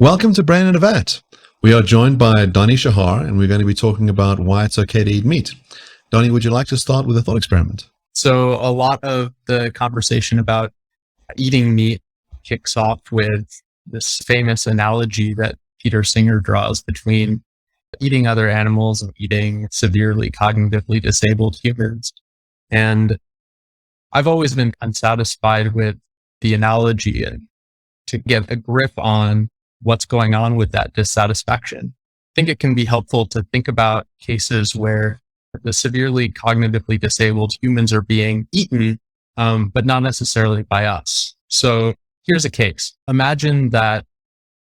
Welcome to Brain and a Vat. We are joined by Donnie Shahar, and we're going to be talking about why it's okay to eat meat. Donnie, would you like to start with a thought experiment? So a lot of the conversation about eating meat kicks off with this famous analogy that Peter Singer draws between eating other animals and eating severely cognitively disabled humans. And I've always been unsatisfied with the analogy, and to get a grip on what's going on with that dissatisfaction, I think it can be helpful to think about cases where the severely cognitively disabled humans are being eaten, but not necessarily by us. So here's a case. Imagine that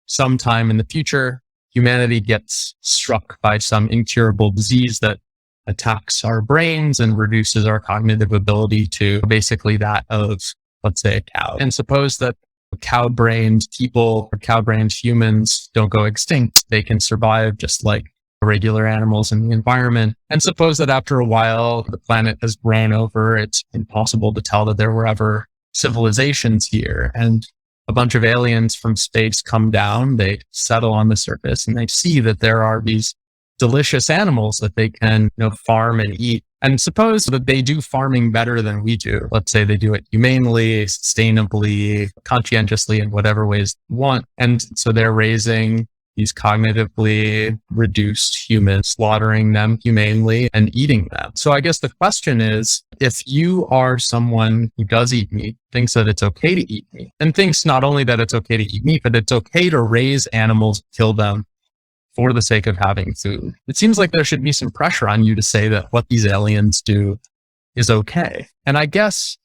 sometime in the future, humanity gets struck by some incurable disease that attacks our brains and reduces our cognitive ability to basically that of, let's say, a cow. And suppose that cow-brained people or cow-brained humans don't go extinct. They can survive just like regular animals in the environment. And suppose that after a while, the planet has grown over. It's impossible to tell that there were ever civilizations here. And a bunch of aliens from space come down, they settle on the surface, and they see that there are these delicious animals that they can, farm and eat. And suppose that they do farming better than we do. Let's say they do it humanely, sustainably, conscientiously, in whatever ways they want. And so they're raising these cognitively reduced humans, slaughtering them humanely and eating them. So I guess the question is, if you are someone who does eat meat, thinks that it's okay to eat meat, and thinks not only that it's okay to eat meat, but it's okay to raise animals, kill them for the sake of having food, it seems like there should be some pressure on you to say that what these aliens do is okay. And I guess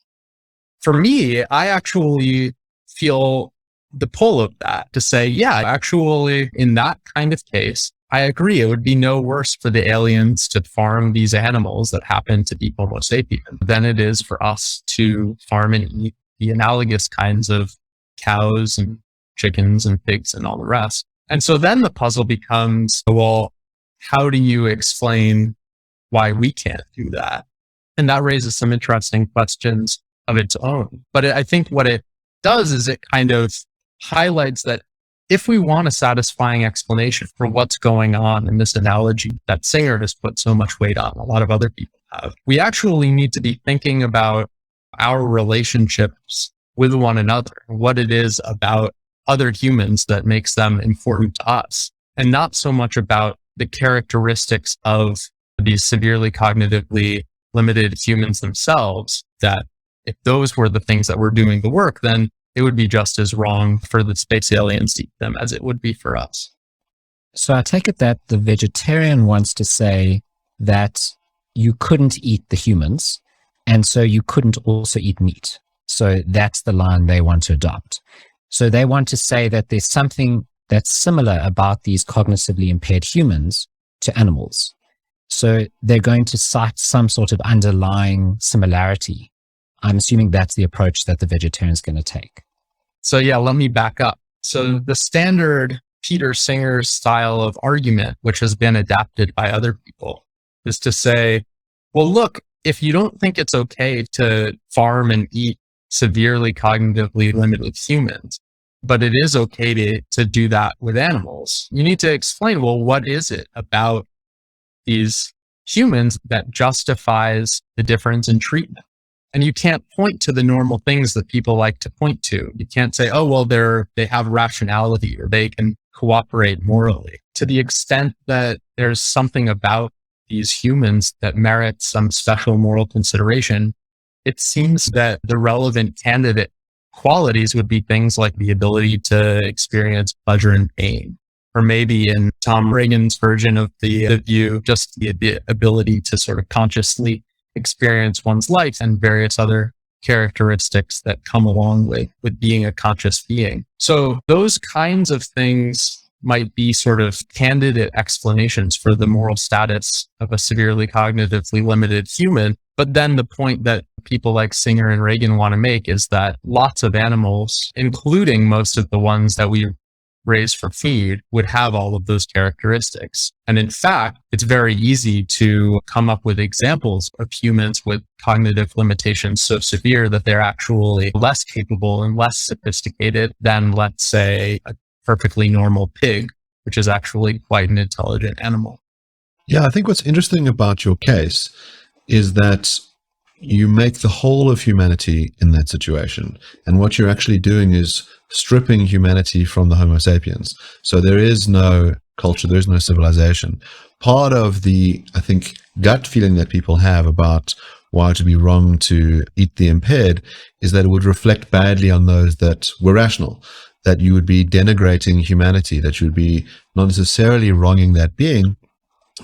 for me, I actually feel the pull of that to say, yeah, actually, in that kind of case, I agree. It would be no worse for the aliens to farm these animals that happen to be Homo sapien than it is for us to farm and eat the analogous kinds of cows and chickens and pigs and all the rest. And so then the puzzle becomes, well, how do you explain why we can't do that? And that raises some interesting questions of its own. But I think what it does is it kind of highlights that if we want a satisfying explanation for what's going on in this analogy that Singer has put so much weight on, a lot of other people have, we actually need to be thinking about our relationships with one another, what it is about other humans that makes them important to us, and not so much about the characteristics of these severely cognitively limited humans themselves, that if those were the things that were doing the work, then it would be just as wrong for the space aliens to eat them as it would be for us. So I take it that the vegetarian wants to say that you couldn't eat the humans, and so you couldn't also eat meat. So that's the line they want to adopt. So they want to say that there's something that's similar about these cognitively impaired humans to animals. So they're going to cite some sort of underlying similarity. I'm assuming that's the approach that the vegetarian is going to take. So yeah, let me back up. So the standard Peter Singer style of argument, which has been adapted by other people, is to say, well, look, if you don't think it's okay to farm and eat severely cognitively limited humans, but it is okay to do that with animals, you need to explain, well, what is it about these humans that justifies the difference in treatment? And you can't point to the normal things that people like to point to. You can't say, oh, well, they have rationality or they can cooperate morally. To the extent that there's something about these humans that merits some special moral consideration, it seems that the relevant candidate qualities would be things like the ability to experience pleasure and pain, or maybe in Tom Reagan's version of the view, just the ability to sort of consciously experience one's life and various other characteristics that come along with being a conscious being. So those kinds of things might be sort of candidate explanations for the moral status of a severely cognitively limited human. But then the point that people like Singer and Reagan want to make is that lots of animals, including most of the ones that we raise for feed, would have all of those characteristics. And in fact, it's very easy to come up with examples of humans with cognitive limitations so severe that they're actually less capable and less sophisticated than, let's say, a perfectly normal pig, which is actually quite an intelligent animal. Yeah, I think what's interesting about your case is that you make the whole of humanity in that situation. And what you're actually doing is stripping humanity from the Homo sapiens. So there is no culture, there is no civilization. Part of the, I think, gut feeling that people have about why it would be wrong to eat the impaired is that it would reflect badly on those that were rational, that you would be denigrating humanity, that you would be not necessarily wronging that being,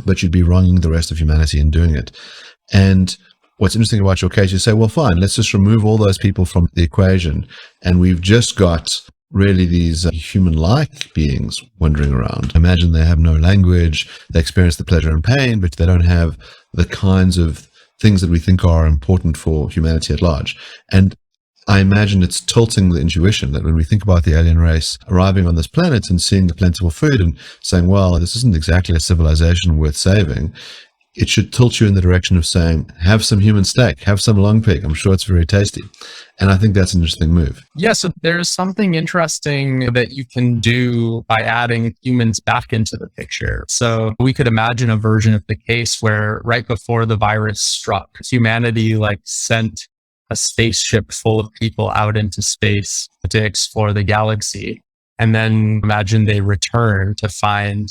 but you'd be wronging the rest of humanity in doing it. And what's interesting about your case, you say, well, fine, let's just remove all those people from the equation. And we've just got really these human-like beings wandering around. Imagine they have no language, they experience the pleasure and pain, but they don't have the kinds of things that we think are important for humanity at large. And I imagine it's tilting the intuition that when we think about the alien race arriving on this planet and seeing the plentiful food and saying, well, this isn't exactly a civilization worth saving, it should tilt you in the direction of saying, have some human steak, have some long pig. I'm sure it's very tasty. And I think that's an interesting move. Yeah, so there's something interesting that you can do by adding humans back into the picture. So we could imagine a version of the case where right before the virus struck, humanity sent a spaceship full of people out into space to explore the galaxy. And then imagine they return to find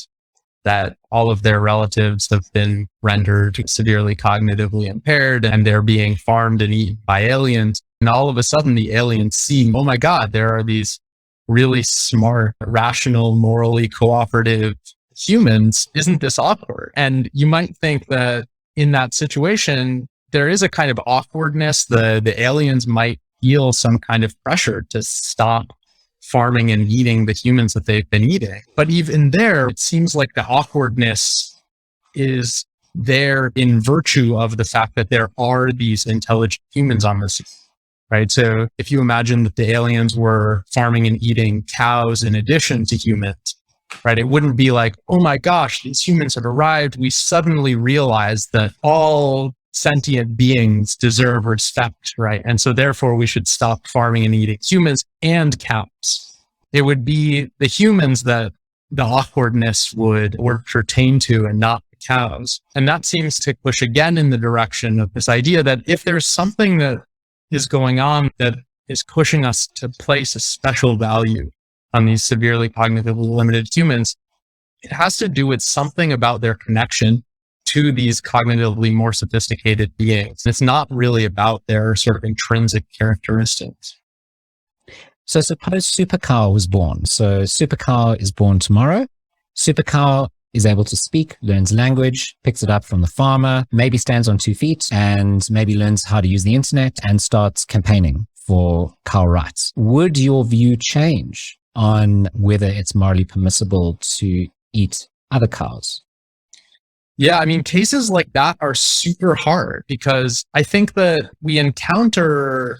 that all of their relatives have been rendered severely cognitively impaired and they're being farmed and eaten by aliens. And all of a sudden the aliens see, oh my God, there are these really smart, rational, morally cooperative humans. Isn't this awkward? And you might think that in that situation, there is a kind of awkwardness. The aliens might feel some kind of pressure to stop farming and eating the humans that they've been eating. But even there, it seems like the awkwardness is there in virtue of the fact that there are these intelligent humans on this, right? So if you imagine that the aliens were farming and eating cows in addition to humans, right? It wouldn't be like, oh my gosh, these humans have arrived. We suddenly realized that all sentient beings deserve respect, right? And so therefore we should stop farming and eating humans and cows. It would be the humans that the awkwardness would pertain to and not the cows. And that seems to push again in the direction of this idea that if there's something that is going on that is pushing us to place a special value on these severely cognitively limited humans, it has to do with something about their connection to these cognitively more sophisticated beings. It's not really about their sort of intrinsic characteristics. So suppose Supercow was born. So Supercow is born tomorrow. Supercow is able to speak, learns language, picks it up from the farmer, maybe stands on 2 feet, and maybe learns how to use the internet and starts campaigning for cow rights. Would your view change on whether it's morally permissible to eat other cows? Yeah, I mean, cases like that are super hard because I think that we encounter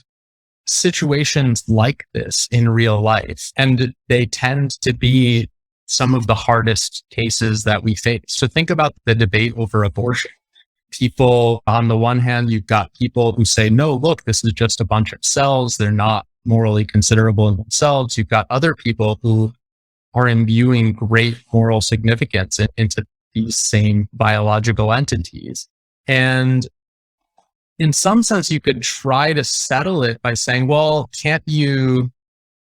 situations like this in real life, and they tend to be some of the hardest cases that we face. So think about the debate over abortion. People, on the one hand, you've got people who say, no, look, this is just a bunch of cells. They're not morally considerable in themselves. You've got other people who are imbuing great moral significance into these same biological entities. And in some sense, you could try to settle it by saying, well, can't you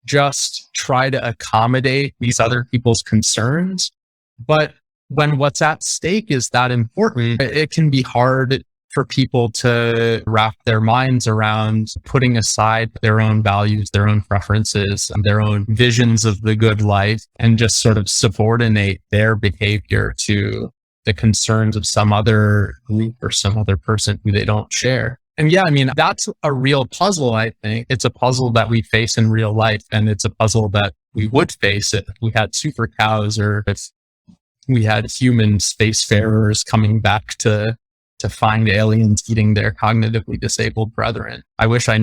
just try to accommodate these other people's concerns? But when what's at stake is that important, it can be hard for people to wrap their minds around putting aside their own values, their own preferences, and their own visions of the good life and just sort of subordinate their behavior to the concerns of some other group or some other person who they don't share. And yeah, I mean, that's a real puzzle, I think. It's a puzzle that we face in real life, and it's a puzzle that we would face if we had super cows or if we had human spacefarers coming back to find aliens eating their cognitively disabled brethren. I wish I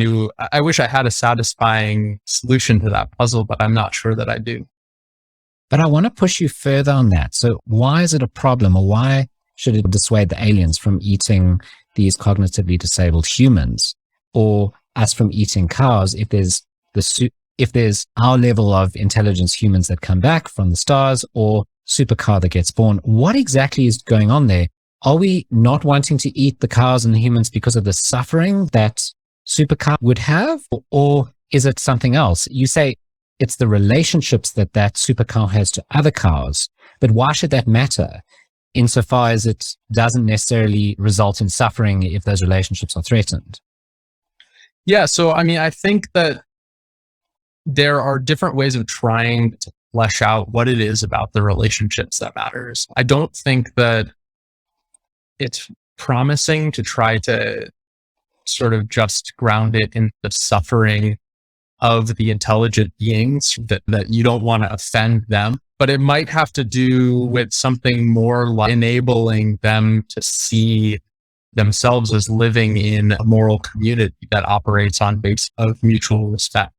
had a satisfying solution to that puzzle, but I'm not sure that I do. But I want to push you further on that. So why is it a problem, or why should it dissuade the aliens from eating these cognitively disabled humans, or us from eating cows if there's if there's our level of intelligence humans that come back from the stars or supercar that gets born, what exactly is going on there? Are we not wanting to eat the cows and the humans because of the suffering that supercar would have? Or is it something else? You say it's the relationships that that supercar has to other cows, but why should that matter insofar as it doesn't necessarily result in suffering if those relationships are threatened? Yeah, so I mean, I think that there are different ways of trying to flesh out what it is about the relationships that matters. I don't think that it's promising to try to sort of just ground it in the suffering of the intelligent beings, that you don't want to offend them, but it might have to do with something more like enabling them to see themselves as living in a moral community that operates on base of mutual respect,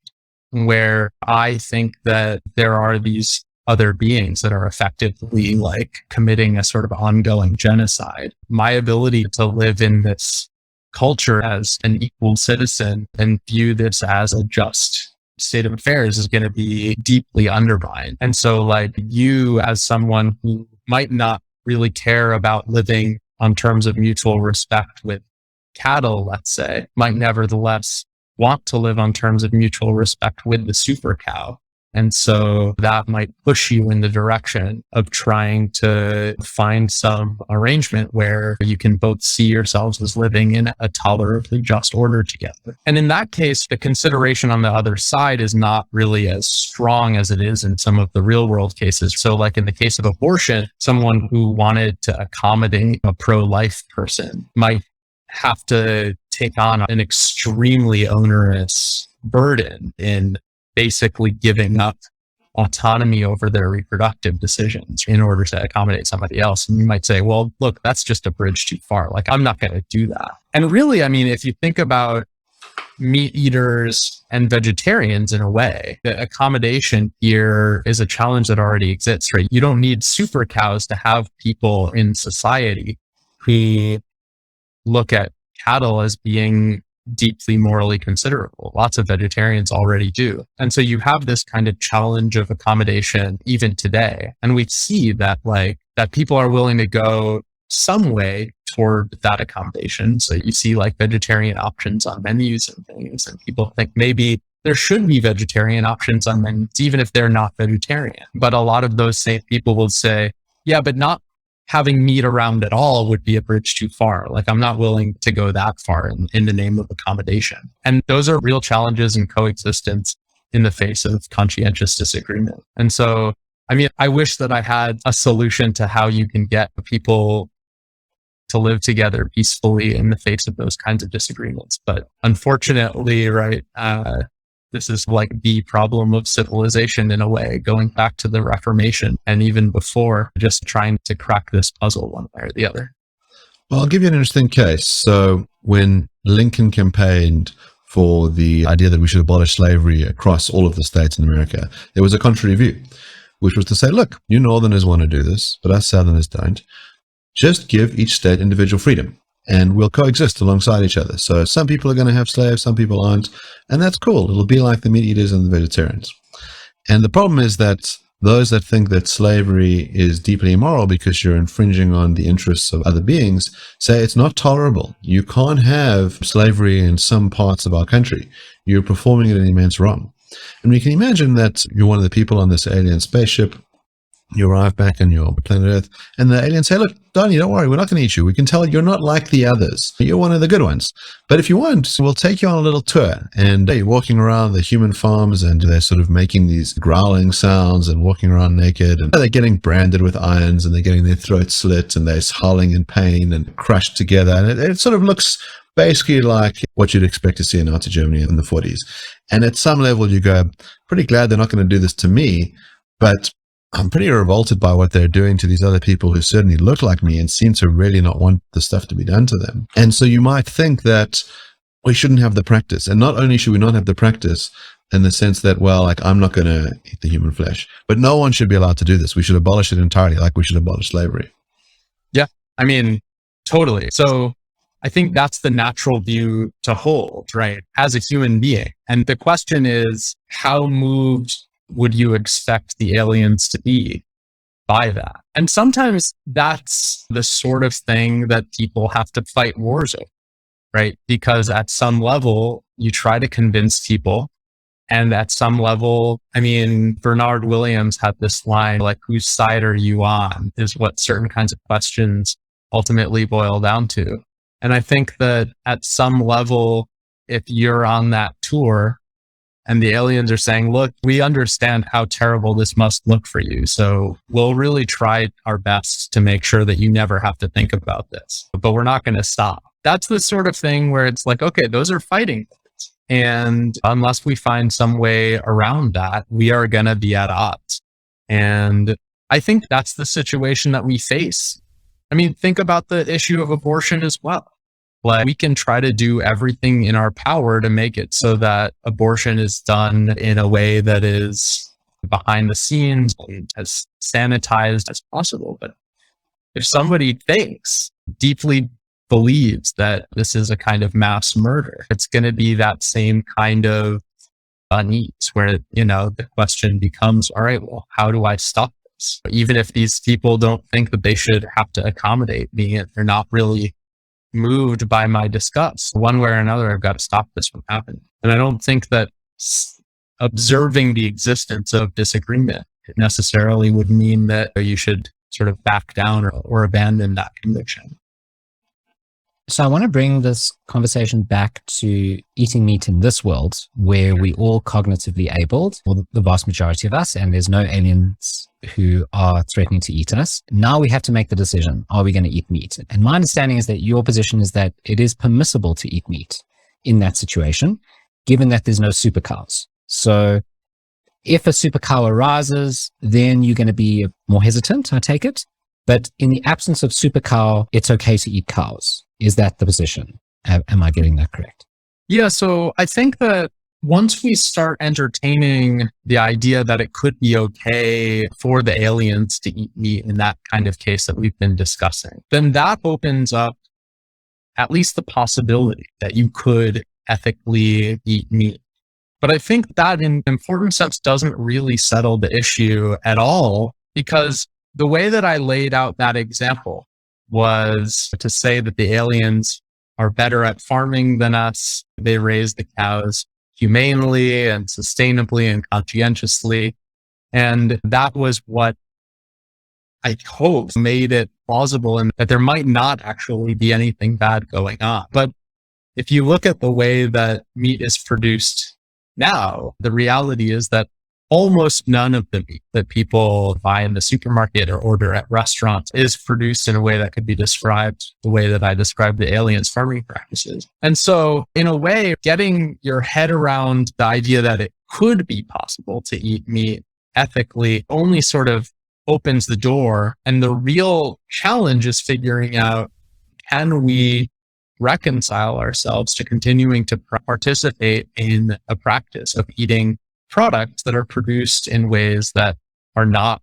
where I think that there are these other beings that are effectively like committing a sort of ongoing genocide. My ability to live in this culture as an equal citizen and view this as a just state of affairs is going to be deeply undermined. And so like you as someone who might not really care about living on terms of mutual respect with cattle, let's say, might nevertheless want to live on terms of mutual respect with the super cow. And so that might push you in the direction of trying to find some arrangement where you can both see yourselves as living in a tolerably just order together. And in that case, the consideration on the other side is not really as strong as it is in some of the real world cases. So like in the case of abortion, someone who wanted to accommodate a pro-life person might have to take on an extremely onerous burden in basically giving up autonomy over their reproductive decisions in order to accommodate somebody else. And you might say, well, look, that's just a bridge too far. Like, I'm not going to do that. And really, I mean, if you think about meat eaters and vegetarians in a way, the accommodation here is a challenge that already exists, right? You don't need super cows to have people in society who look at cattle as being deeply morally considerable. Lots of vegetarians already do. And so you have this kind of challenge of accommodation even today. And we see that that people are willing to go some way toward that accommodation. So you see like vegetarian options on menus and things, and people think maybe there should be vegetarian options on menus, even if they're not vegetarian. But a lot of those same people will say, yeah, but not having meat around at all would be a bridge too far. Like, I'm not willing to go that far in the name of accommodation. And those are real challenges in coexistence in the face of conscientious disagreement. And so, I mean, I wish that I had a solution to how you can get people to live together peacefully in the face of those kinds of disagreements. But unfortunately, right, this is like the problem of civilization in a way, going back to the Reformation and even before, just trying to crack this puzzle one way or the other. Well, I'll give you an interesting case. So when Lincoln campaigned for the idea that we should abolish slavery across all of the states in America, there was a contrary view, which was to say, look, you Northerners want to do this, but us Southerners don't. Just give each state individual freedom, and we'll coexist alongside each other. So some people are going to have slaves, some people aren't, and that's cool. It'll be like the meat eaters and the vegetarians. And the problem is that those that think that slavery is deeply immoral because you're infringing on the interests of other beings say it's not tolerable. You can't have slavery in some parts of our country. You're performing an immense wrong. And we can imagine that you're one of the people on this alien spaceship. You arrive back on your planet Earth, and the aliens say, look, Donnie, don't worry, we're not going to eat you. We can tell you're not like the others. You're one of the good ones. But if you want, we'll take you on a little tour. And you're walking around the human farms, and they're sort of making these growling sounds and walking around naked. And they're getting branded with irons, and they're getting their throats slit, and they're howling in pain and crushed together. And it sort of looks basically like what you'd expect to see in Nazi Germany in the 40s. And at some level, you go, pretty glad they're not going to do this to me, but I'm pretty revolted by what they're doing to these other people who certainly look like me and seem to really not want the stuff to be done to them. And so you might think that we shouldn't have the practice. And not only should we not have the practice in the sense that, well, like, I'm not going to eat the human flesh, but no one should be allowed to do this. We should abolish it entirely, like we should abolish slavery. Yeah, I mean, totally. So I think that's the natural view to hold, right? As a human being. And the question is, how moved would you expect the aliens to be by that? And sometimes that's the sort of thing that people have to fight wars over, right? Because at some level, you try to convince people. And at some level, I mean, Bernard Williams had this line, like, whose side are you on, is what certain kinds of questions ultimately boil down to. And I think that at some level, if you're on that tour and the aliens are saying, look, we understand how terrible this must look for you, so we'll really try our best to make sure that you never have to think about this, but we're not going to stop. That's the sort of thing where it's like, okay, those are fighting. And unless we find some way around that, we are going to be at odds. And I think that's the situation that we face. I mean, think about the issue of abortion as well. Like, we can try to do everything in our power to make it so that abortion is done in a way that is behind the scenes and as sanitized as possible. But if somebody deeply believes that this is a kind of mass murder, it's going to be that same kind of unease where, the question becomes, all right, well, how do I stop this? Even if these people don't think that they should have to accommodate me and they're not really moved by my disgust, one way or another, I've got to stop this from happening. And I don't think that observing the existence of disagreement necessarily would mean that you should sort of back down or abandon that conviction. So I want to bring this conversation back to eating meat in this world where we all cognitively abled, or the vast majority of us, and there's no aliens who are threatening to eat us. Now we have to make the decision, are we going to eat meat? And my understanding is that your position is that it is permissible to eat meat in that situation, given that there's no super cows. So if a super cow arises, then you're going to be more hesitant, I take it. But in the absence of super cow, it's okay to eat cows. Is that the position? Am I getting that correct? Yeah, so I think that once we start entertaining the idea that it could be okay for the aliens to eat meat in that kind of case that we've been discussing, then that opens up at least the possibility that you could ethically eat meat. But I think that in important sense doesn't really settle the issue at all, because the way that I laid out that example was to say that the aliens are better at farming than us. They raise the cows humanely and sustainably and conscientiously. And that was what I hope made it plausible and that there might not actually be anything bad going on. But if you look at the way that meat is produced now, the reality is that almost none of the meat that people buy in the supermarket or order at restaurants is produced in a way that could be described the way that I described the aliens' farming practices. And so, in a way, getting your head around the idea that it could be possible to eat meat ethically only sort of opens the door. And the real challenge is figuring out, can we reconcile ourselves to continuing to participate in a practice of eating products that are produced in ways that are not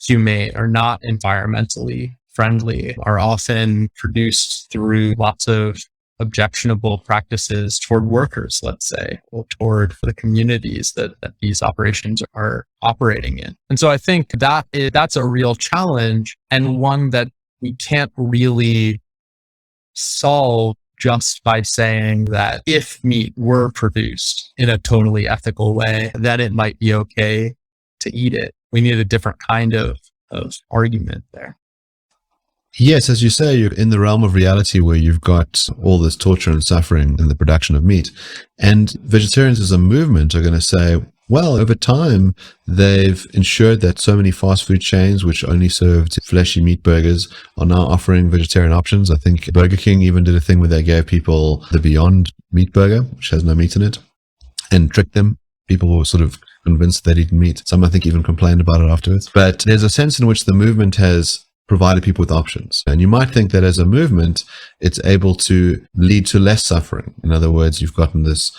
humane or not environmentally friendly, are often produced through lots of objectionable practices toward workers, let's say, or toward the communities that these operations are operating in. And so I think that's a real challenge, and one that we can't really solve just by saying that if meat were produced in a totally ethical way, then it might be okay to eat it. We need a different kind of argument there. Yes, as you say, you're in the realm of reality where you've got all this torture and suffering in the production of meat. And vegetarians as a movement are going to say, well, over time, they've ensured that so many fast food chains, which only served fleshy meat burgers, are now offering vegetarian options. I think Burger King even did a thing where they gave people the Beyond Meat Burger, which has no meat in it, and tricked them. People were sort of convinced they'd eaten meat. Some, I think, even complained about it afterwards. But there's a sense in which the movement has provided people with options. And you might think that as a movement, it's able to lead to less suffering. In other words, you've gotten this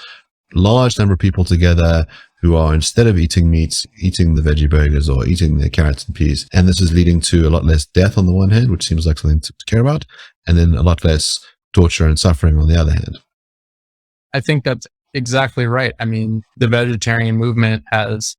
large number of people together who are, instead of eating meat, eating the veggie burgers or eating the carrots and peas. And this is leading to a lot less death on the one hand, which seems like something to care about, and then a lot less torture and suffering on the other hand. I think that's exactly right. I mean, the vegetarian movement has,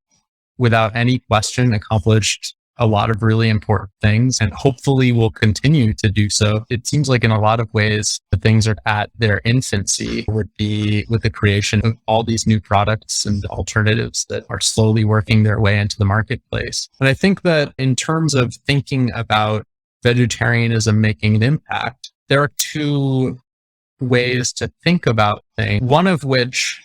without any question, accomplished a lot of really important things and hopefully will continue to do so. It seems like in a lot of ways, the things are at their infancy would be with the creation of all these new products and alternatives that are slowly working their way into the marketplace. And I think that in terms of thinking about vegetarianism making an impact, there are two ways to think about things, one of which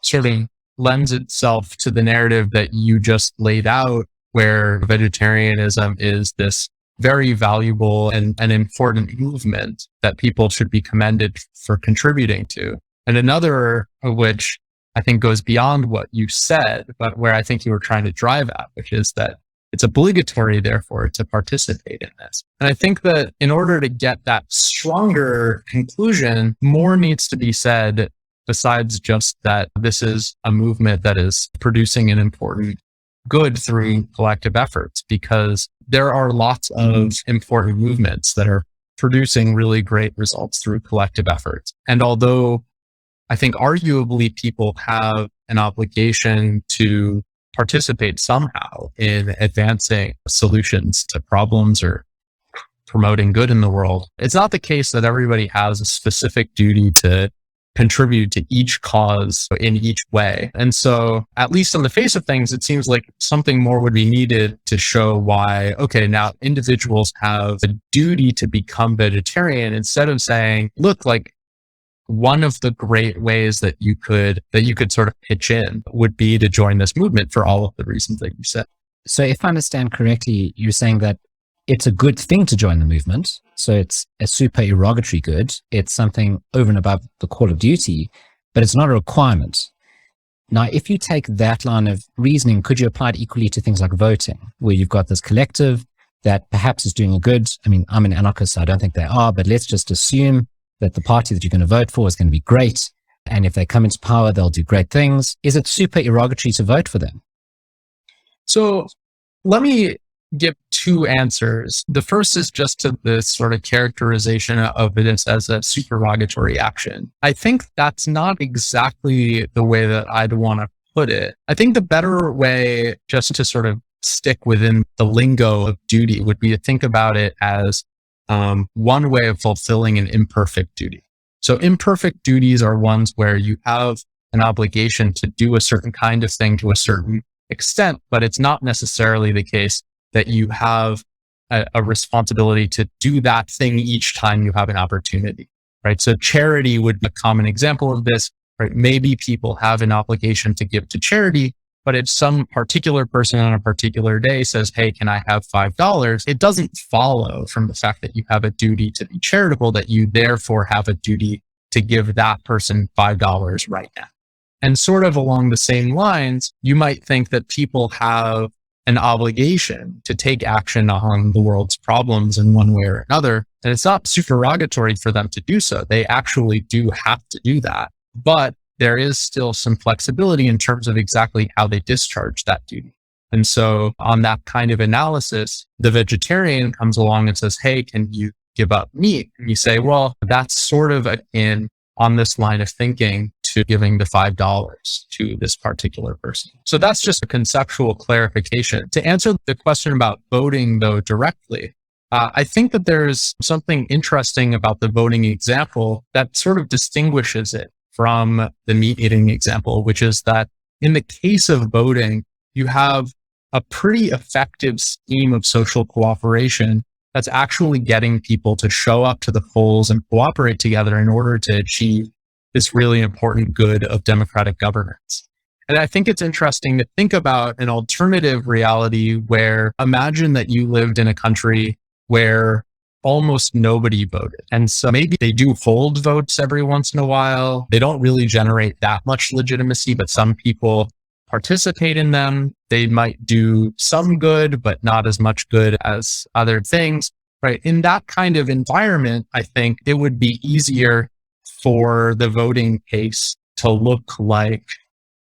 sort of lends itself to the narrative that you just laid out, where vegetarianism is this very valuable and an important movement that people should be commended for contributing to. And another of which I think goes beyond what you said, but where I think you were trying to drive at, which is that it's obligatory, therefore, to participate in this. And I think that in order to get that stronger conclusion, more needs to be said besides just that this is a movement that is producing an important good through collective efforts, because there are lots of important movements that are producing really great results through collective efforts. And although I think arguably people have an obligation to participate somehow in advancing solutions to problems or promoting good in the world, it's not the case that everybody has a specific duty to contribute to each cause in each way. And so, at least on the face of things, it seems like something more would be needed to show why, okay, now individuals have a duty to become vegetarian, instead of saying, look, like one of the great ways that you could sort of pitch in would be to join this movement for all of the reasons that you said. So if I understand correctly, you're saying that it's a good thing to join the movement. So it's a supererogatory good. It's something over and above the call of duty, but it's not a requirement. Now, if you take that line of reasoning, could you apply it equally to things like voting, where you've got this collective that perhaps is doing a good? I mean, I'm an anarchist, so I don't think they are, but let's just assume that the party that you're going to vote for is going to be great. And if they come into power, they'll do great things. Is it supererogatory to vote for them? So let me give two answers. The first is just to this sort of characterization of it as a supererogatory action. I think that's not exactly the way that I'd want to put it. I think the better way, just to sort of stick within the lingo of duty, would be to think about it as one way of fulfilling an imperfect duty. So imperfect duties are ones where you have an obligation to do a certain kind of thing to a certain extent, but it's not necessarily the case that you have a responsibility to do that thing each time you have an opportunity, right? So charity would be a common example of this, right? Maybe people have an obligation to give to charity, but if some particular person on a particular day says, hey, can I have $5? It doesn't follow from the fact that you have a duty to be charitable that you therefore have a duty to give that person $5 right now. And sort of along the same lines, you might think that people have an obligation to take action on the world's problems in one way or another. And it's not supererogatory for them to do so. They actually do have to do that. But there is still some flexibility in terms of exactly how they discharge that duty. And so on that kind of analysis, the vegetarian comes along and says, hey, can you give up meat? And you say, well, that's sort of on this line of thinking to giving the $5 to this particular person. So that's just a conceptual clarification. To answer the question about voting, though, directly, I think that there's something interesting about the voting example that sort of distinguishes it from the meat eating example, which is that in the case of voting, you have a pretty effective scheme of social cooperation that's actually getting people to show up to the polls and cooperate together in order to achieve this really important good of democratic governance. And I think it's interesting to think about an alternative reality where imagine that you lived in a country where almost nobody voted. And so maybe they do hold votes every once in a while. They don't really generate that much legitimacy, but some people participate in them. They might do some good, but not as much good as other things, right? In that kind of environment, I think it would be easier for the voting case to look like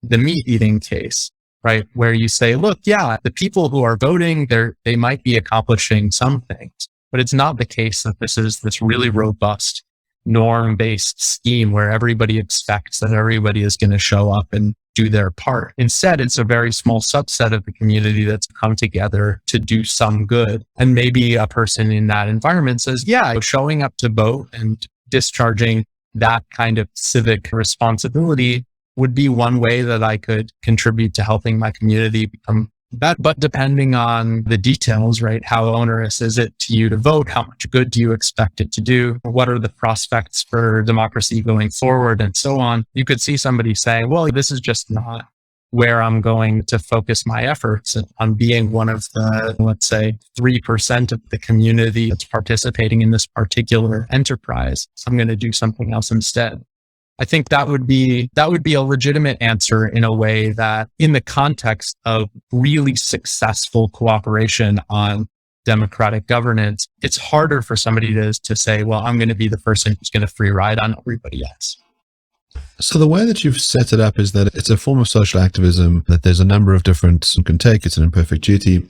the meat eating case, right? Where you say, look, yeah, the people who are voting, they might be accomplishing some things, but it's not the case that this is this really robust norm-based scheme where everybody expects that everybody is going to show up and do their part. Instead, it's a very small subset of the community that's come together to do some good. And maybe a person in that environment says, yeah, showing up to vote and discharging that kind of civic responsibility would be one way that I could contribute to helping my community become better. But depending on the details, right? How onerous is it to you to vote? How much good do you expect it to do? What are the prospects for democracy going forward and so on? You could see somebody saying, well, this is just not where I'm going to focus my efforts on being one of the, let's say, 3% of the community that's participating in this particular enterprise. So I'm going to do something else instead. I think that would be a legitimate answer in a way that in the context of really successful cooperation on democratic governance, it's harder for somebody to say, well, I'm going to be the person who's going to free ride on everybody else. So the way that you've set it up is that it's a form of social activism, that there's a number of different you can take. It's an imperfect duty.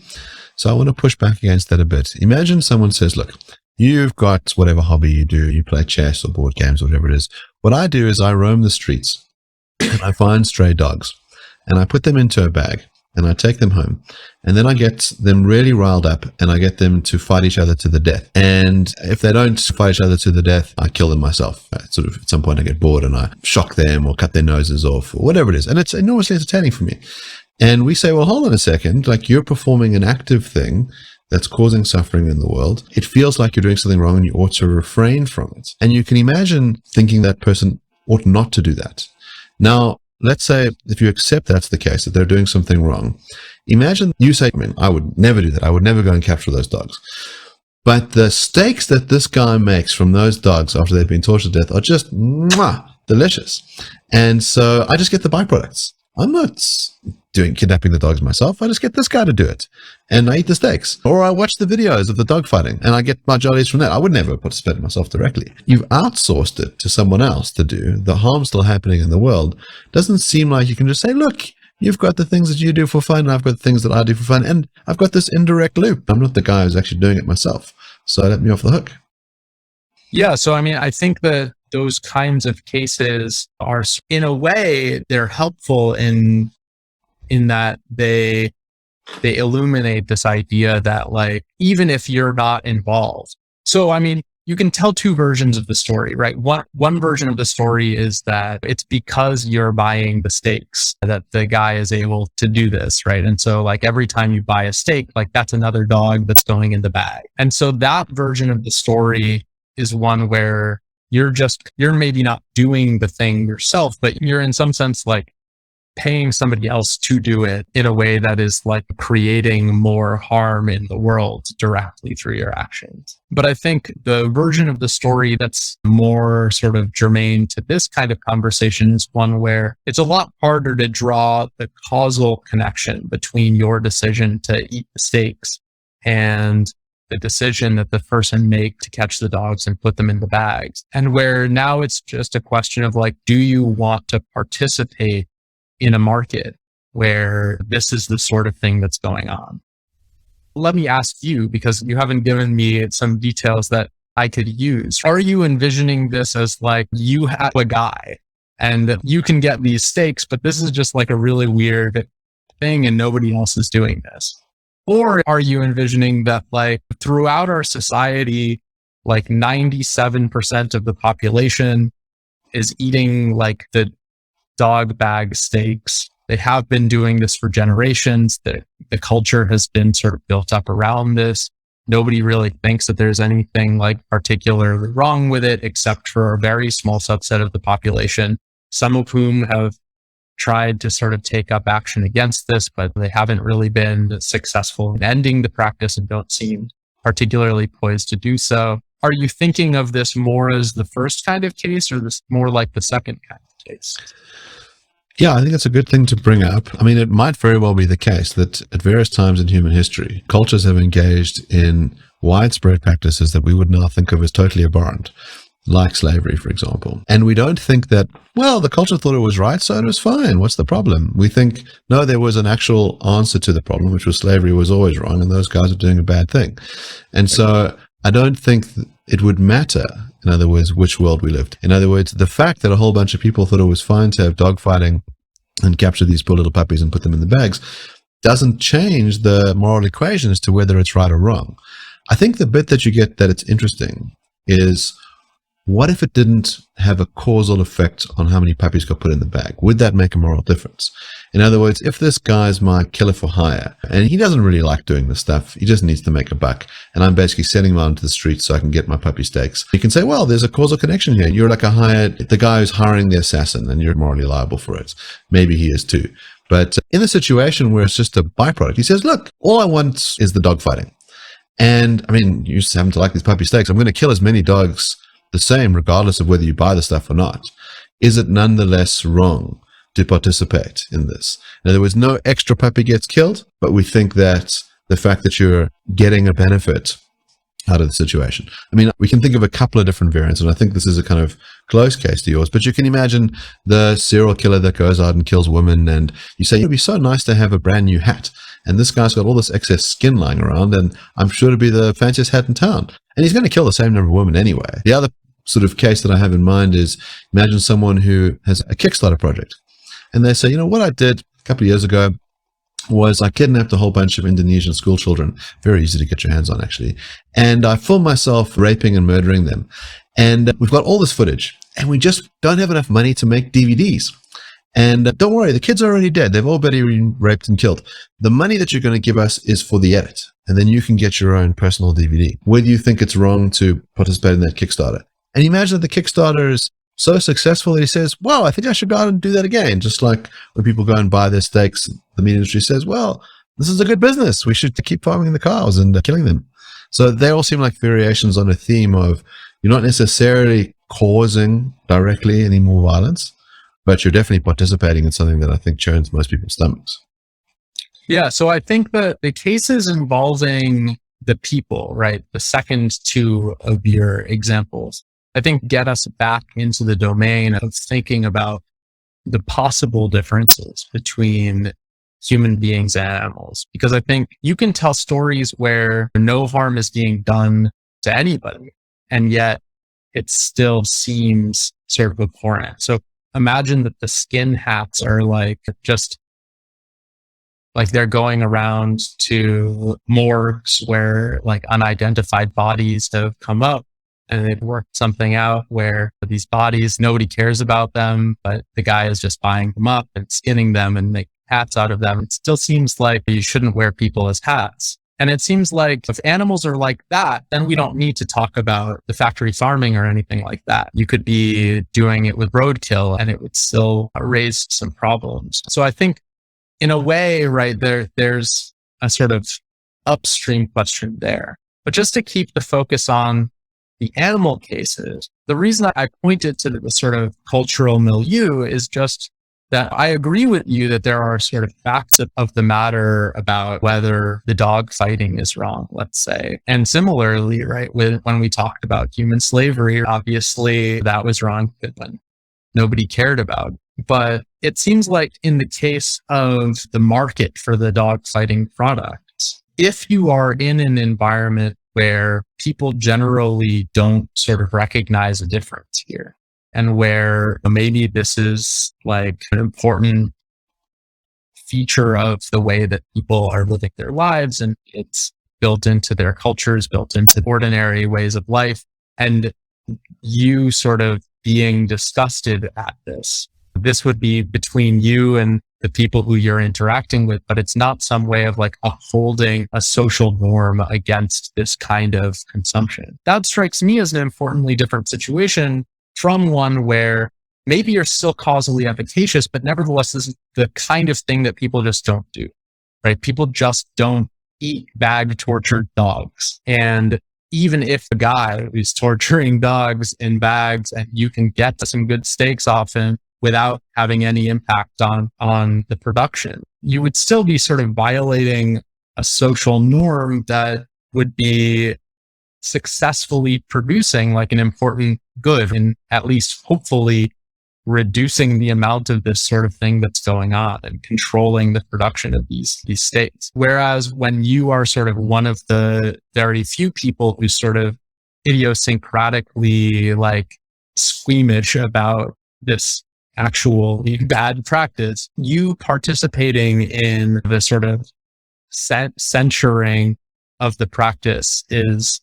So I want to push back against that a bit. Imagine someone says, look, you've got whatever hobby you do, you play chess or board games or whatever it is. What I do is I roam the streets and I find stray dogs and I put them into a bag and I take them home, and then I get them really riled up and I get them to fight each other to the death. And if they don't fight each other to the death, I kill them myself. Sort of at some point I get bored and I shock them or cut their noses off or whatever it is. And it's enormously entertaining for me. And we say, well, hold on a second, like you're performing an active thing that's causing suffering in the world. It feels like you're doing something wrong and you ought to refrain from it. And you can imagine thinking that person ought not to do that. Now, let's say if you accept that's the case, that they're doing something wrong. Imagine you say, I would never do that. I would never go and capture those dogs. But the steaks that this guy makes from those dogs after they've been tortured to death are just delicious. And so I just get the byproducts. I'm not kidnapping the dogs myself. I just get this guy to do it. And I eat the steaks. Or I watch the videos of the dog fighting and I get my jollies from that. I would never participate myself directly. You've outsourced it to someone else to do. The harm still happening in the world. Doesn't seem like you can just say, look, you've got the things that you do for fun and I've got the things that I do for fun. And I've got this indirect loop. I'm not the guy who's actually doing it myself. So let me off the hook. Yeah. So, I think that those kinds of cases are, in a way, they're helpful in that they illuminate this idea that, like, even if you're not involved. So, you can tell two versions of the story, right? One version of the story is that it's because you're buying the steaks that the guy is able to do this, right? And so, like, every time you buy a steak, like, that's another dog that's going in the bag. And so that version of the story is one where you're maybe not doing the thing yourself, but you're in some sense like paying somebody else to do it in a way that is like creating more harm in the world directly through your actions. But I think the version of the story that's more sort of germane to this kind of conversation is one where it's a lot harder to draw the causal connection between your decision to eat the steaks and the decision that the person make to catch the dogs and put them in the bags. And where now it's just a question of, like, do you want to participate in a market where this is the sort of thing that's going on? Let me ask you, because you haven't given me some details that I could use. Are you envisioning this as like you have a guy and you can get these steaks, but this is just like a really weird thing and nobody else is doing this? Or are you envisioning that, like, throughout our society, like 97% of the population is eating like the dog bag steaks? They have been doing this for generations. The culture has been sort of built up around this. Nobody really thinks that there's anything like particularly wrong with it, except for a very small subset of the population, some of whom have tried to sort of take up action against this, but they haven't really been successful in ending the practice and don't seem particularly poised to do so. Are you thinking of this more as the first kind of case or this more like the second kind of case? Yeah, I think it's a good thing to bring up. It might very well be the case that at various times in human history, cultures have engaged in widespread practices that we would now think of as totally abhorrent, like slavery, for example. And we don't think that, well, the culture thought it was right, so it was fine. What's the problem? We think, no, there was an actual answer to the problem, which was slavery was always wrong, and those guys are doing a bad thing. And so I don't think it would matter In other words, which world we lived. In other words, the fact that a whole bunch of people thought it was fine to have dogfighting and capture these poor little puppies and put them in the bags doesn't change the moral equation as to whether it's right or wrong. I think the bit that you get that it's interesting is, what if it didn't have a causal effect on how many puppies got put in the bag? Would that make a moral difference? In other words, if this guy's my killer for hire, and he doesn't really like doing this stuff, he just needs to make a buck, and I'm basically sending him out into the streets so I can get my puppy steaks, you can say, well, there's a causal connection here. You're like the guy who's hiring the assassin, and you're morally liable for it. Maybe he is too. But in a situation where it's just a byproduct, he says, look, all I want is the dog fighting. And I mean, you just happen to like these puppy steaks. I'm going to kill as many dogs the same, regardless of whether you buy the stuff or not. Is it nonetheless wrong to participate in this? In other words, no extra puppy gets killed, but we think that the fact that you're getting a benefit out of the situation. I mean, we can think of a couple of different variants, and I think this is a kind of close case to yours, but you can imagine the serial killer that goes out and kills women, and you say, it'd be so nice to have a brand new hat. And this guy's got all this excess skin lying around, and I'm sure it'd be the fanciest hat in town. And he's going to kill the same number of women anyway. The other sort of case that I have in mind is, imagine someone who has a Kickstarter project, and they say, what I did a couple of years ago was I kidnapped a whole bunch of Indonesian school children, very easy to get your hands on actually, and I filmed myself raping and murdering them. And we've got all this footage, and we just don't have enough money to make DVDs. And don't worry, the kids are already dead. They've already been raped and killed. The money that you're going to give us is for the edit, and then you can get your own personal DVD. Whether you think it's wrong to participate in that Kickstarter. And imagine that the Kickstarter is so successful that he says, wow, I think I should go out and do that again. Just like when people go and buy their steaks, the meat industry says, well, this is a good business. We should keep farming the cows and killing them. So they all seem like variations on a theme of, you're not necessarily causing directly any more violence, but you're definitely participating in something that I think churns most people's stomachs. Yeah. So I think that the cases involving the people, right, the second two of your examples, I think get us back into the domain of thinking about the possible differences between human beings and animals. Because I think you can tell stories where no harm is being done to anybody, and yet it still seems sort of abhorrent. So imagine that the skin hats are just like they're going around to morgues where unidentified bodies have come up, and they've worked something out where these bodies, nobody cares about them, but the guy is just buying them up and skinning them and making hats out of them. It still seems like you shouldn't wear people as hats. And it seems like if animals are like that, then we don't need to talk about the factory farming or anything like that. You could be doing it with roadkill and it would still raise some problems. So I think in a way, right, there's a sort of upstream question there. But just to keep the focus on the animal cases, the reason I pointed to the sort of cultural milieu is just that I agree with you that there are sort of facts of the matter about whether the dog fighting is wrong, let's say. And similarly, right, when we talked about human slavery, obviously that was wrong when nobody cared about. But it seems like in the case of the market for the dog fighting products, if you are in an environment where people generally don't sort of recognize a difference here, and where maybe this is like an important feature of the way that people are living their lives, and it's built into their cultures, built into ordinary ways of life, and you sort of being disgusted at this would be between you and the people who you're interacting with, but it's not some way of upholding a social norm against this kind of consumption. That strikes me as an importantly different situation from one where maybe you're still causally efficacious, but nevertheless, this is the kind of thing that people just don't do, right? People just don't eat bag-tortured dogs. And even if the guy who's torturing dogs in bags and you can get some good steaks off him without having any impact on the production, you would still be sort of violating a social norm that would be successfully producing an important good, and at least hopefully reducing the amount of this sort of thing that's going on and controlling the production of these steaks. Whereas when you are sort of one of the very few people who sort of idiosyncratically like squeamish about this actual bad practice. You participating in the sort of censuring of the practice is,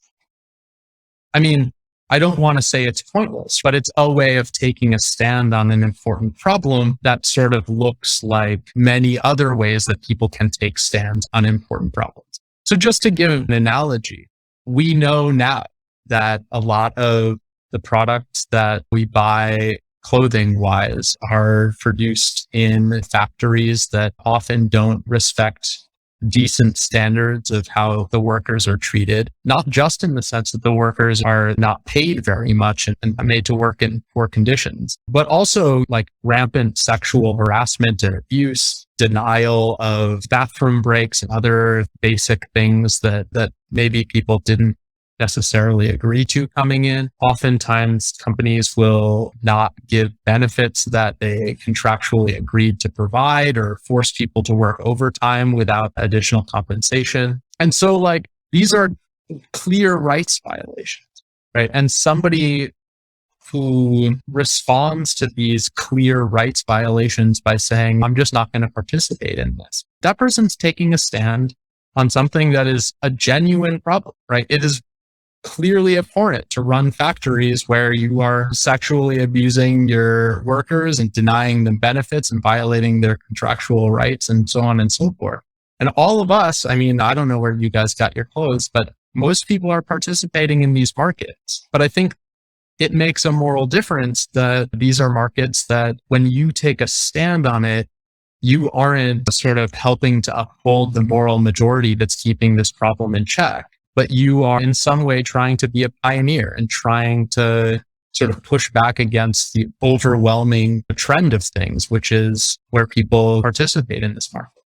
I mean, I don't want to say it's pointless, but it's a way of taking a stand on an important problem that sort of looks like many other ways that people can take stands on important problems. So just to give an analogy, we know now that a lot of the products that we buy clothing wise are produced in factories that often don't respect decent standards of how the workers are treated, not just in the sense that the workers are not paid very much and made to work in poor conditions, but also like rampant sexual harassment and abuse, denial of bathroom breaks and other basic things that maybe people didn't necessarily agree to coming in. Oftentimes, companies will not give benefits that they contractually agreed to provide or force people to work overtime without additional compensation. And so like these are clear rights violations, right? And somebody who responds to these clear rights violations by saying, I'm just not going to participate in this, that person's taking a stand on something that is a genuine problem, right? It is clearly abhorrent to run factories where you are sexually abusing your workers and denying them benefits and violating their contractual rights and so on and so forth. And all of us, I mean, I don't know where you guys got your clothes, but most people are participating in these markets. But I think it makes a moral difference that these are markets that when you take a stand on it, you aren't sort of helping to uphold the moral majority that's keeping this problem in check, but you are in some way trying to be a pioneer and trying to sort of push back against the overwhelming trend of things, which is where people participate in this market.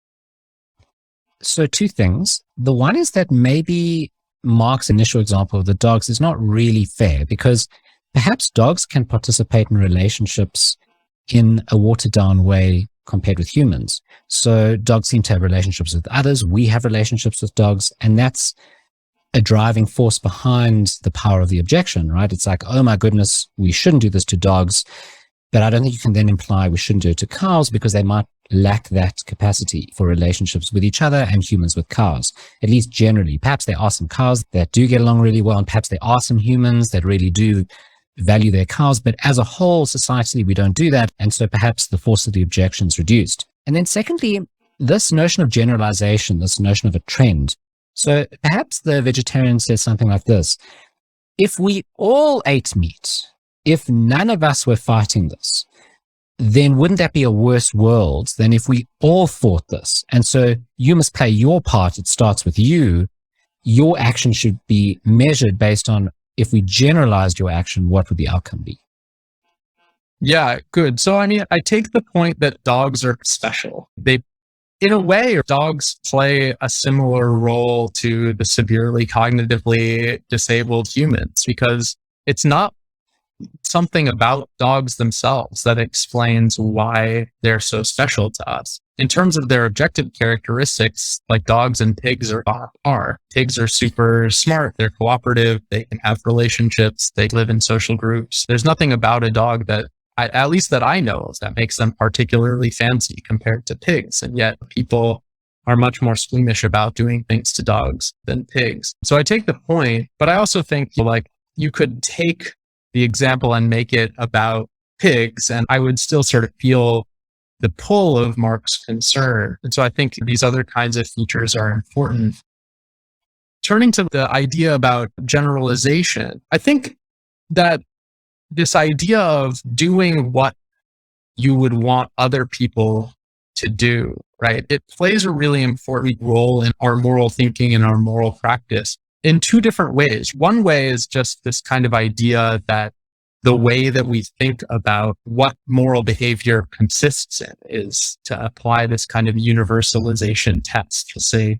So two things. The one is that maybe Mark's initial example of the dogs is not really fair, because perhaps dogs can participate in relationships in a watered down way compared with humans. So dogs seem to have relationships with others. We have relationships with dogs, and that's a driving force behind the power of the objection, right? It's like, oh my goodness, we shouldn't do this to dogs, but I don't think you can then imply we shouldn't do it to cows because they might lack that capacity for relationships with each other and humans with cows, at least generally. Perhaps there are some cows that do get along really well, and perhaps there are some humans that really do value their cows, but as a whole, societally, we don't do that. And so perhaps the force of the objection is reduced. And then secondly, this notion of generalization, this notion of a trend. So perhaps the vegetarian says something like this: if we all ate meat, if none of us were fighting this, then wouldn't that be a worse world than if we all fought this? And so you must play your part. It starts with you. Your action should be measured based on, if we generalized your action, what would the outcome be? Yeah, good. So, I mean, I take the point that dogs are special. In a way, dogs play a similar role to the severely cognitively disabled humans, because it's not something about dogs themselves that explains why they're so special to us. In terms of their objective characteristics, like dogs and pigs are. Pigs are super smart. They're cooperative. They can have relationships. They live in social groups. There's nothing about a dog that, at least that I know of, that makes them particularly fancy compared to pigs. And yet people are much more squeamish about doing things to dogs than pigs. So I take the point, but I also think like you could take the example and make it about pigs, and I would still sort of feel the pull of Mark's concern. And so I think these other kinds of features are important. Turning to the idea about generalization, I think that this idea of doing what you would want other people to do, right? It plays a really important role in our moral thinking and our moral practice in two different ways. One way is just this kind of idea that the way that we think about what moral behavior consists in is to apply this kind of universalization test to say,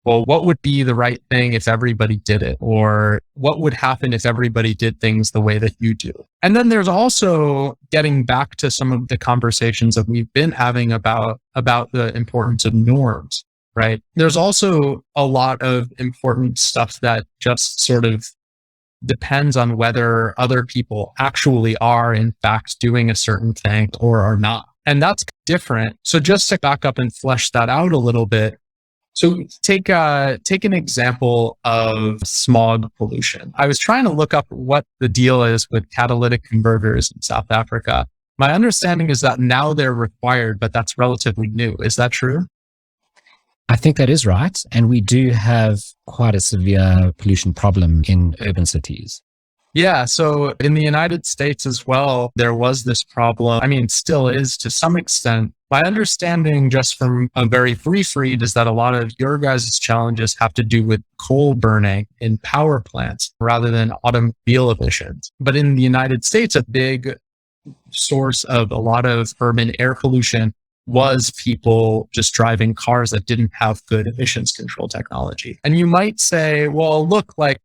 well, what would be the right thing if everybody did it? Or what would happen if everybody did things the way that you do? And then there's also getting back to some of the conversations that we've been having about the importance of norms, right? There's also a lot of important stuff that just sort of depends on whether other people actually are in fact doing a certain thing or are not. And that's different. So just to back up and flesh that out a little bit. So take an example of smog pollution. I was trying to look up what the deal is with catalytic converters in South Africa. My understanding is that now they're required, but that's relatively new. Is that true? I think that is right. And we do have quite a severe pollution problem in urban cities. Yeah. So in the United States as well, there was this problem. I mean, still is to some extent. My understanding, just from a very brief read, is that a lot of your guys' challenges have to do with coal burning in power plants rather than automobile emissions. But in the United States, a big source of a lot of urban air pollution was people just driving cars that didn't have good emissions control technology. And you might say, well, look, like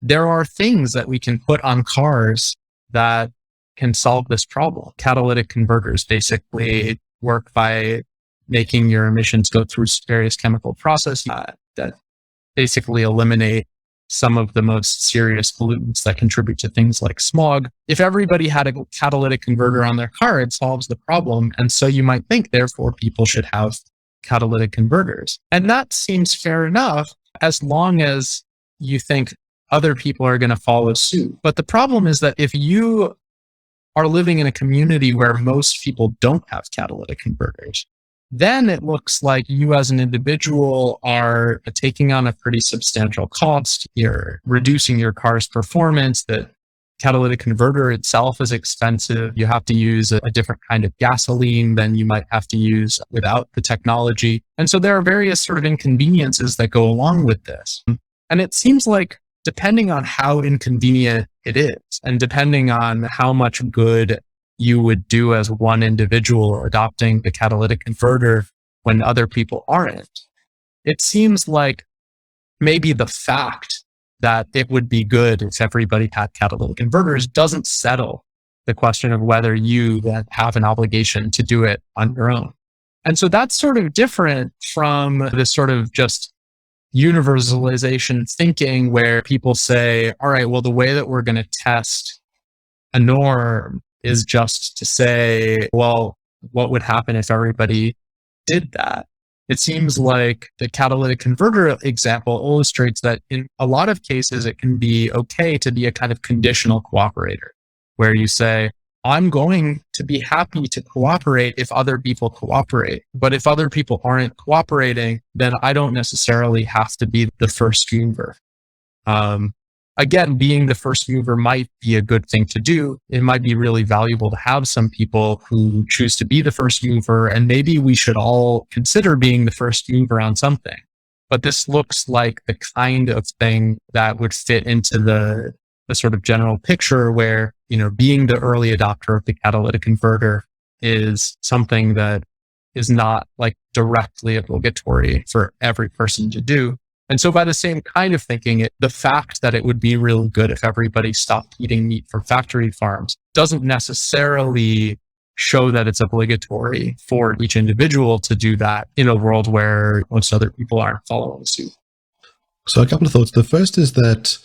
there are things that we can put on cars that can solve this problem. Catalytic converters basically work by making your emissions go through various chemical processes that basically eliminate some of the most serious pollutants that contribute to things like smog. If everybody had a catalytic converter on their car, it solves the problem. And so you might think, therefore, people should have catalytic converters. And that seems fair enough as long as you think other people are going to follow suit. But the problem is that if you are living in a community where most people don't have catalytic converters, then it looks like you as an individual are taking on a pretty substantial cost. You're reducing your car's performance. The catalytic converter itself is expensive. You have to use a different kind of gasoline than you might have to use without the technology. And so there are various sort of inconveniences that go along with this. And it seems like depending on how inconvenient it is, and depending on how much good you would do as one individual adopting the catalytic converter when other people aren't, it seems like maybe the fact that it would be good if everybody had catalytic converters doesn't settle the question of whether you then have an obligation to do it on your own. And so that's sort of different from this sort of just universalization thinking where people say, all right, well, the way that we're going to test a norm is just to say, well, what would happen if everybody did that? It seems like the catalytic converter example illustrates that in a lot of cases, it can be okay to be a kind of conditional cooperator, where you say, I'm going to be happy to cooperate if other people cooperate. But if other people aren't cooperating, then I don't necessarily have to be the first mover. Again, being the first mover might be a good thing to do. It might be really valuable to have some people who choose to be the first mover, and maybe we should all consider being the first mover on something. But this looks like the kind of thing that would fit into the sort of general picture where, you know, being the early adopter of the catalytic converter is something that is not like directly obligatory for every person to do. And so by the same kind of thinking, the fact that it would be really good if everybody stopped eating meat from factory farms doesn't necessarily show that it's obligatory for each individual to do that in a world where most other people aren't following suit. So a couple of thoughts. The first is that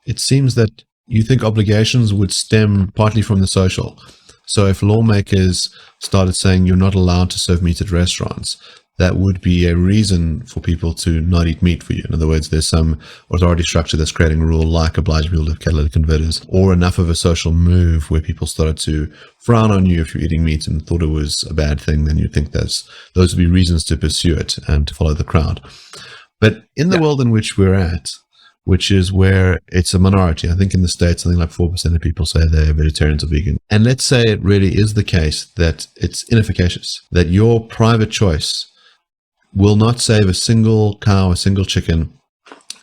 it seems that you think obligations would stem partly from the social. So if lawmakers started saying you're not allowed to serve meat at restaurants, that would be a reason for people to not eat meat for you. In other words, there's some authority structure that's creating a rule like obliging people to have catalytic converters, or enough of a social move where people started to frown on you if you're eating meat and thought it was a bad thing, then you'd think those would be reasons to pursue it and to follow the crowd. But in the world in which we're at, which is where it's a minority. I think in the States, something like 4% of people say they're vegetarians or vegan. And let's say it really is the case that it's inefficacious, that your private choice will not save a single cow, a single chicken.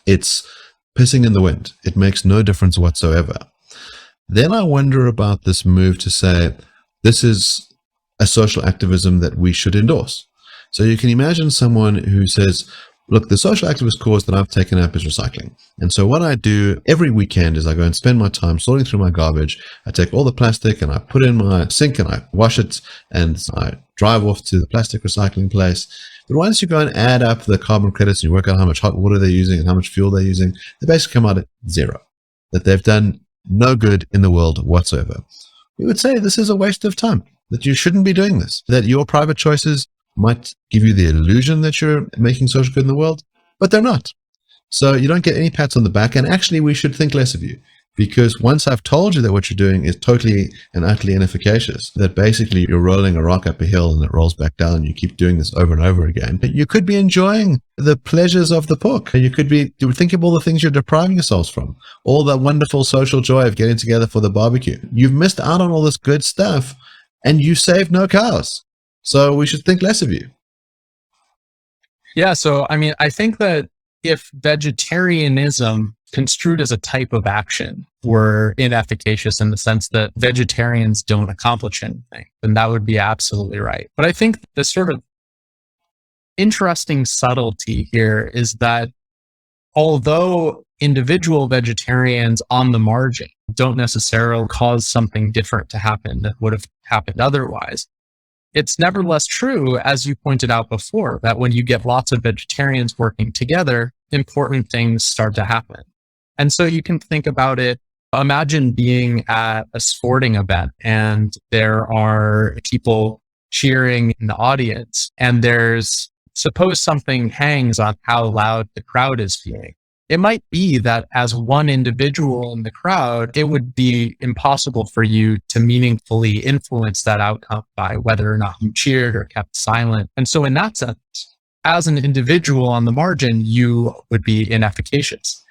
It's pissing in the wind. It makes no difference whatsoever. Then I wonder about this move to say, this is a social activism that we should endorse. So you can imagine someone who says, look, the social activist cause that I've taken up is recycling. And so what I do every weekend is I go and spend my time sorting through my garbage. I take all the plastic and I put it in my sink and I wash it and I drive off to the plastic recycling place. But once you go and add up the carbon credits and you work out how much hot water they're using and how much fuel they're using, they basically come out at zero. that they've done no good in the world whatsoever. We would say this is a waste of time, that you shouldn't be doing this, that your private choices might give you the illusion that you're making social good in the world, but they're not. So you don't get any pats on the back, and actually we should think less of you. Because once I've told you that what you're doing is totally and utterly inefficacious, that basically you're rolling a rock up a hill and it rolls back down, you keep doing this over and over again, but you could be enjoying the pleasures of the book. You would think of all the things you're depriving yourselves from, all the wonderful social joy of getting together for the barbecue. You've missed out on all this good stuff and you saved no cows. So we should think less of you. Yeah. So, I mean, I think that if vegetarianism construed as a type of action were inefficacious in the sense that vegetarians don't accomplish anything, then that would be absolutely right. But I think the sort of interesting subtlety here is that although individual vegetarians on the margin don't necessarily cause something different to happen that would have happened otherwise, it's nevertheless true, as you pointed out before, that when you get lots of vegetarians working together, important things start to happen. And so you can think about it. Imagine being at a sporting event and there are people cheering in the audience, and suppose something hangs on how loud the crowd is feeling. It might be that as one individual in the crowd, it would be impossible for you to meaningfully influence that outcome by whether or not you cheered or kept silent. And so in that sense, as an individual on the margin, you would be inefficacious.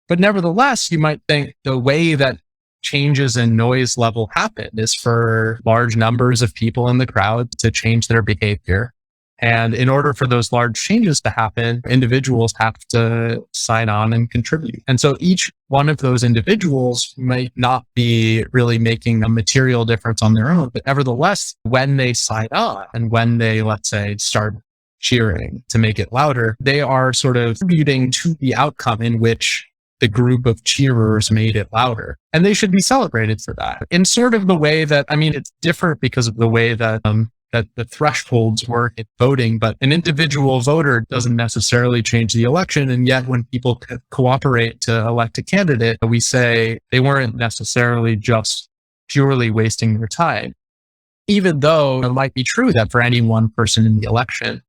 But nevertheless, you might think the way that changes in noise level happen is for large numbers of people in the crowd to change their behavior. And in order for those large changes to happen, individuals have to sign on and contribute. And so each one of those individuals might not be really making a material difference on their own, but nevertheless, when they sign on and when they, let's say, start cheering to make it louder, they are sort of contributing to the outcome in which the group of cheerers made it louder. And they should be celebrated for that. In sort of the way that, I mean, it's different because of the way that the thresholds work in voting, but an individual voter doesn't necessarily change the election. And yet when people cooperate to elect a candidate, we say they weren't necessarily just purely wasting their time. Even though it might be true that for any one person in the election,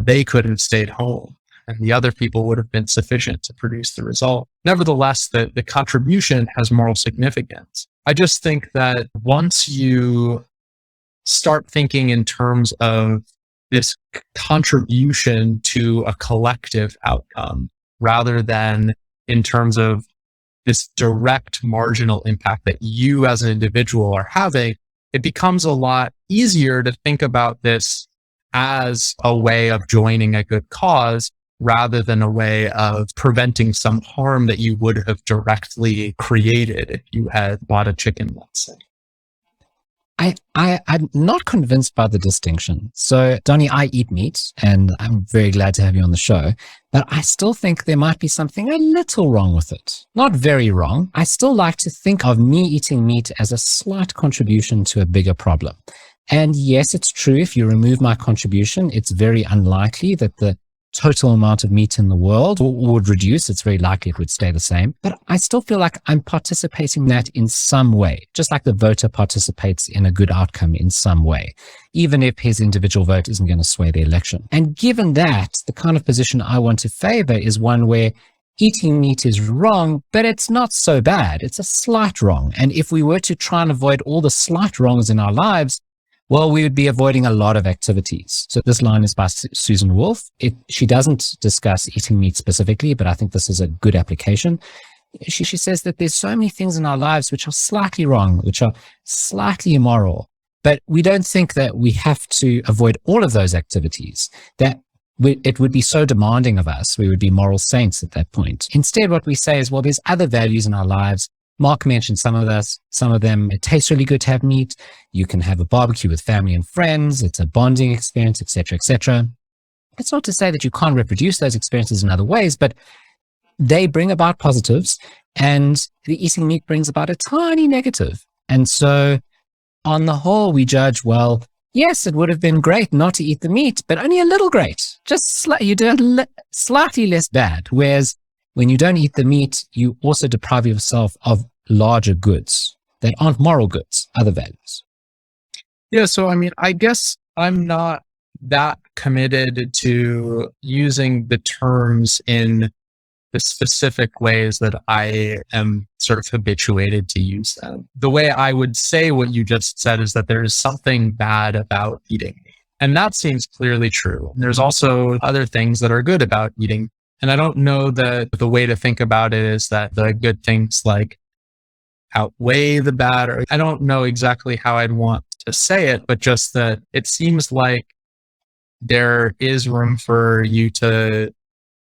they could have stayed home and the other people would have been sufficient to produce the result. Nevertheless, the contribution has moral significance. I just think that once you start thinking in terms of this contribution to a collective outcome, rather than in terms of this direct marginal impact that you as an individual are having, it becomes a lot easier to think about this as a way of joining a good cause rather than a way of preventing some harm that you would have directly created if you had bought a chicken, let's say. I'm not convinced by the distinction. So, Donnie, I eat meat and I'm very glad to have you on the show, but I still think there might be something a little wrong with it. Not very wrong. I still like to think of me eating meat as a slight contribution to a bigger problem. And yes, it's true. If you remove my contribution, it's very unlikely that the total amount of meat in the world would reduce. It's very likely it would stay the same. But I still feel like I'm participating in that in some way, just like the voter participates in a good outcome in some way, even if his individual vote isn't going to sway the election. And given that, the kind of position I want to favor is one where eating meat is wrong, but it's not so bad. It's a slight wrong. And if we were to try and avoid all the slight wrongs in our lives, well, we would be avoiding a lot of activities. So this line is by Susan Wolf. She doesn't discuss eating meat specifically, but I think this is a good application. She says that there's so many things in our lives which are slightly wrong, which are slightly immoral, but we don't think that we have to avoid all of those activities, that it would be so demanding of us. We would be moral saints at that point. Instead, what we say is, well, there's other values in our lives. Mark mentioned some of them. It tastes really good to have meat. You can have a barbecue with family and friends. It's a bonding experience, etc., etc. It's not to say that you can't reproduce those experiences in other ways, but they bring about positives, and the eating meat brings about a tiny negative. And so on the whole, we judge, well, yes, it would have been great not to eat the meat, but only a little great. Just you do slightly less bad. Whereas when you don't eat the meat, you also deprive yourself of larger goods that aren't moral goods, other values. Yeah. So, I mean, I guess I'm not that committed to using the terms in the specific ways that I am sort of habituated to use them. The way I would say what you just said is that there is something bad about eating meat. And that seems clearly true. There's also other things that are good about eating. And I don't know that the way to think about it is that the good things like outweigh the bad, or I don't know exactly how I'd want to say it, but just that it seems like there is room for you to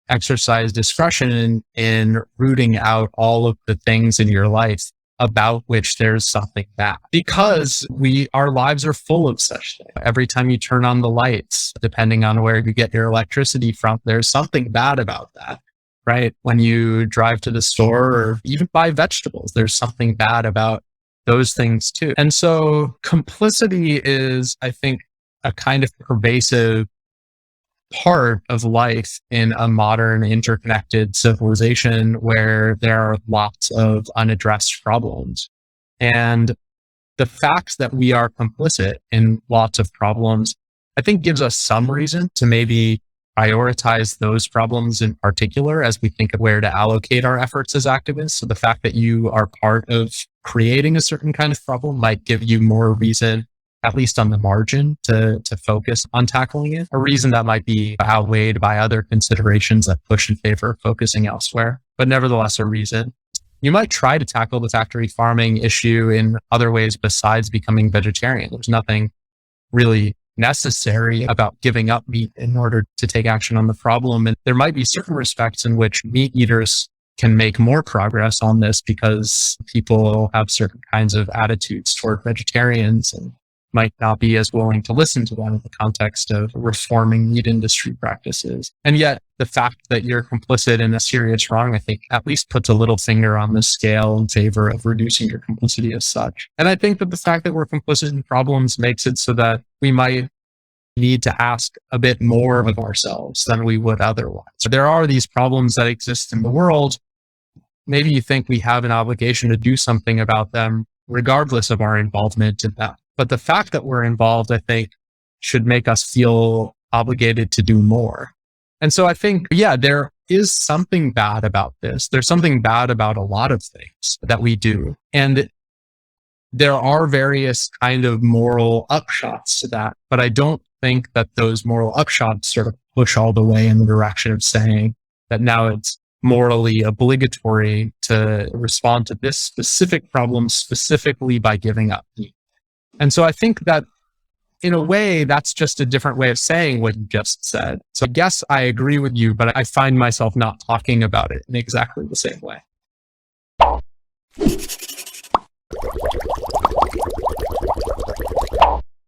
exercise discretion in rooting out all of the things in your life about which there's something bad, because our lives are full of such things. Every time you turn on the lights, depending on where you get your electricity from, there's something bad about that, right? When you drive to the store or even buy vegetables, there's something bad about those things too. And so complicity is, I think, a kind of pervasive part of life in a modern interconnected civilization where there are lots of unaddressed problems. And the fact that we are complicit in lots of problems, I think, gives us some reason to maybe prioritize those problems in particular as we think of where to allocate our efforts as activists. So the fact that you are part of creating a certain kind of problem might give you more reason, at least on the margin, to focus on tackling it. A reason that might be outweighed by other considerations that push in favor of focusing elsewhere, but nevertheless a reason. You might try to tackle the factory farming issue in other ways besides becoming vegetarian. There's nothing really necessary about giving up meat in order to take action on the problem. And there might be certain respects in which meat eaters can make more progress on this because people have certain kinds of attitudes toward vegetarians and might not be as willing to listen to them in the context of reforming meat industry practices. And yet the fact that you're complicit in a serious wrong, I think, at least puts a little finger on the scale in favor of reducing your complicity as such. And I think that the fact that we're complicit in problems makes it so that we might need to ask a bit more of ourselves than we would otherwise. So there are these problems that exist in the world. Maybe you think we have an obligation to do something about them, regardless of our involvement in them. But the fact that we're involved, I think, should make us feel obligated to do more. And so I think, yeah, there is something bad about this. There's something bad about a lot of things that we do. And there are various kind of moral upshots to that. But I don't think that those moral upshots sort of push all the way in the direction of saying that now it's morally obligatory to respond to this specific problem specifically by giving up meat. And so I think that in a way, that's just a different way of saying what you just said. So I guess I agree with you, but I find myself not talking about it in exactly the same way.